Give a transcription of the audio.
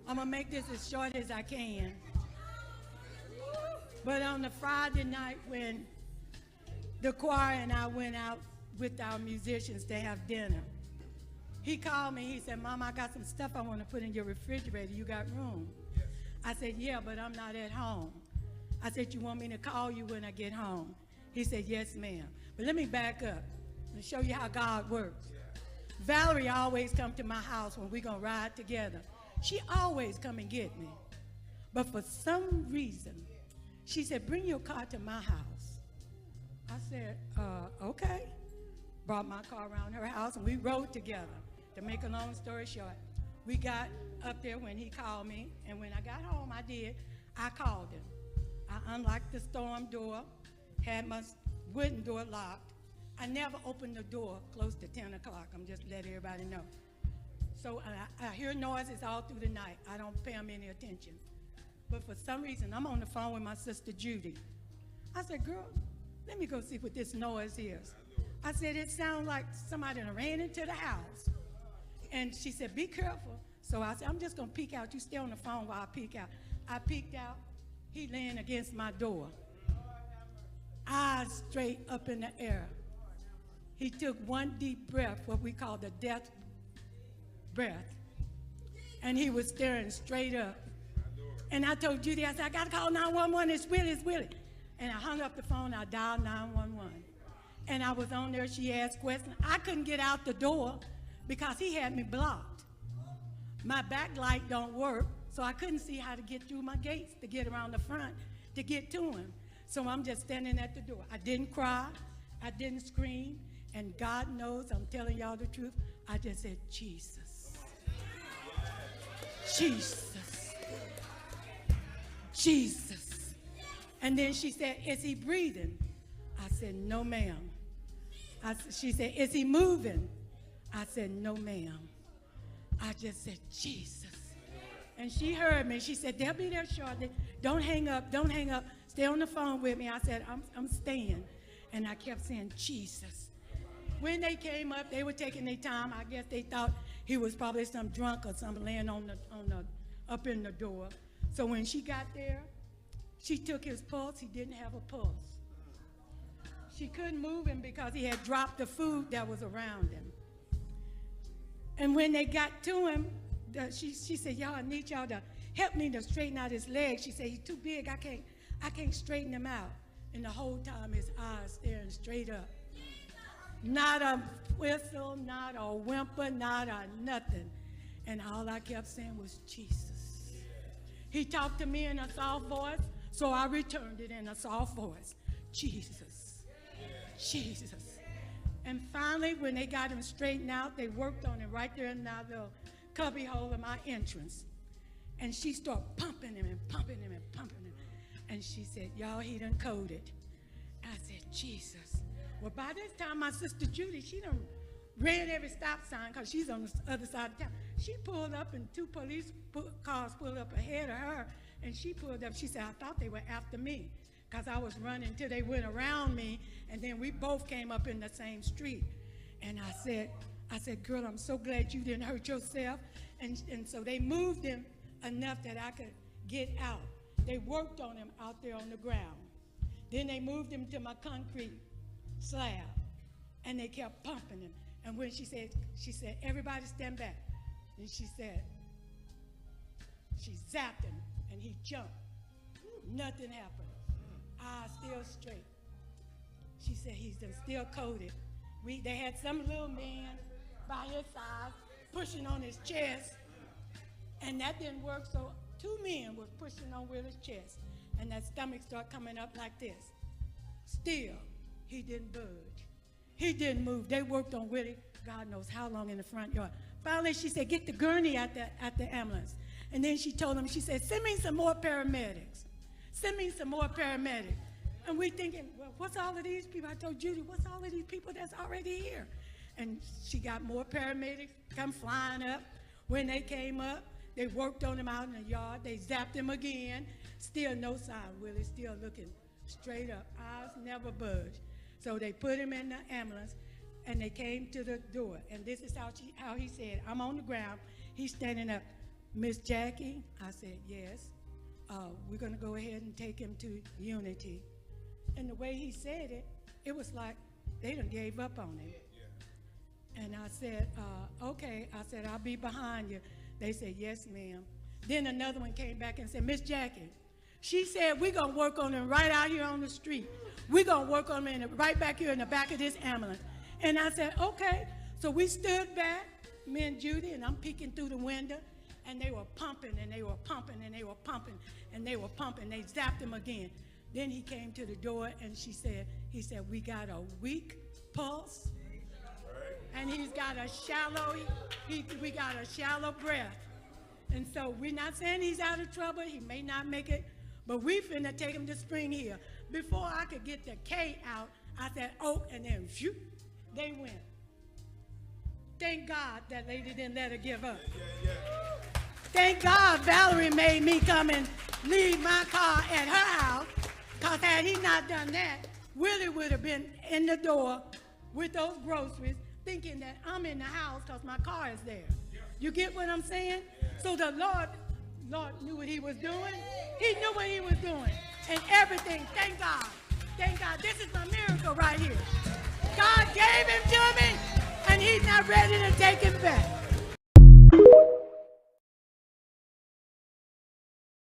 I'm going to make this as short as I can. But on the Friday night when the choir and I went out with our musicians to have dinner, he called me. He said, Mama, I got some stuff I want to put in your refrigerator. You got room? Yes. I said, yeah, but I'm not at home. I said, you want me to call you when I get home? He said, yes, ma'am. But let me back up and show you how God works. Yeah. Valerie always come to my house when we're going to ride together. She always come and get me. But for some reason, she said, bring your car to my house. I said, okay. Brought my car around her house, and we rode together. To make a long story short, we got up there when he called me, and when I got home, I called him. I unlocked the storm door, had my wooden door locked. I never opened the door close to 10 o'clock. I'm just letting everybody know. So I hear noises all through the night. I don't pay them any attention. But for some reason, I'm on the phone with my sister Judy. I said, girl, let me go see what this noise is. I said, it sounds like somebody ran into the house. And she said, be careful. So I said, I'm just going to peek out. You stay on the phone while I peek out. I peeked out. He laying against my door. Eyes straight up in the air. He took one deep breath, what we call the death breath. And he was staring straight up. And I told Judy, I said, I got to call 911. It's Willie, it's Willie. And I hung up the phone. I dialed 911. And I was on there. She asked questions. I couldn't get out the door because he had me blocked. My back light don't work, so I couldn't see how to get through my gates to get around the front to get to him. So I'm just standing at the door. I didn't cry. I didn't scream. And God knows, I'm telling y'all the truth, I just said, Jesus. Jesus. Jesus. And then she said, is he breathing? I said, no, ma'am. She said, is he moving? I said, no, ma'am. I just said, Jesus. And she heard me. She said, they'll be there shortly. Don't hang up. Don't hang up. Stay on the phone with me. I said, I'm staying. And I kept saying, Jesus. When they came up, they were taking their time. I guess they thought he was probably some drunk or something laying up in the door. So when she got there, she took his pulse. He didn't have a pulse. She couldn't move him because he had dropped the food that was around him. And when they got to him, she said, y'all, I need y'all to help me to straighten out his legs. She said, he's too big. I can't straighten him out. And the whole time his eyes staring straight up. Not a whistle, not a whimper, not a nothing. And all I kept saying was, Jesus. He talked to me in a soft voice, so I returned it in a soft voice. Jesus. Jesus. And finally, when they got him straightened out, they worked on him right there in that little cubby hole in my entrance. And she started pumping him and pumping him and pumping him. And she said, y'all, he done coded. I said, Jesus. Well, by this time, my sister Judy, she done ran every stop sign because she's on the other side of town. She pulled up and two police cars pulled up ahead of her. And she pulled up. She said, I thought they were after me because I was running till they went around me. And then we both came up in the same street. And I said, girl, I'm so glad you didn't hurt yourself. And so they moved him enough that I could get out. They worked on him out there on the ground. Then they moved him to my concrete slab. And they kept pumping him. And when she said, everybody stand back. And she zapped him and he jumped. Nothing happened. Eyes still straight. She said he's still coded. They had some little man by his side pushing on his chest, and that didn't work, so two men were pushing on Willie's chest, and that stomach started coming up like this. Still, he didn't budge. He didn't move. They worked on Willie, God knows how long, in the front yard. Finally, she said, get the gurney at the ambulance. And then she told them, she said, send me some more paramedics. Send me some more paramedics. And we thinking, well, what's all of these people? I told Judy, what's all of these people that's already here? And she got more paramedics come flying up. When they came up, they worked on him out in the yard. They zapped him again. Still no sign. Willie's still looking straight up. Eyes never budged. So they put him in the ambulance, and they came to the door. And this is how he said, I'm on the ground. He's standing up. Miss Jackie, I said, yes. We're going to go ahead and take him to Unity. And the way he said it, it was like they done gave up on him. And I said, okay. I said, I'll be behind you. They said, yes, ma'am. Then another one came back and said, Miss Jackie, she said, we're going to work on him right out here on the street. We're going to work on him right back here in the back of this ambulance. And I said, okay. So we stood back, me and Judy, and I'm peeking through the window, and they were pumping, and they were pumping, and they were pumping, and they were pumping. They zapped him again. Then he came to the door, and he said, we got a weak pulse, and he's got a shallow, we got a shallow breath. And so we're not saying he's out of trouble. He may not make it, but we finna take him to Spring Hill. Before I could get the K out, I said, oh, and then phew, they went. Thank God that lady didn't let her give up. Thank God Valerie made me come and leave my car at her house, because had he not done that, Willie would have been in the door with those groceries thinking that I'm in the house because my car is there. You get what I'm saying? So the Lord knew what he was doing. He knew what he was doing. And everything, thank God. Thank God. This is my miracle right here. God gave him to me, and he's not ready to take him back.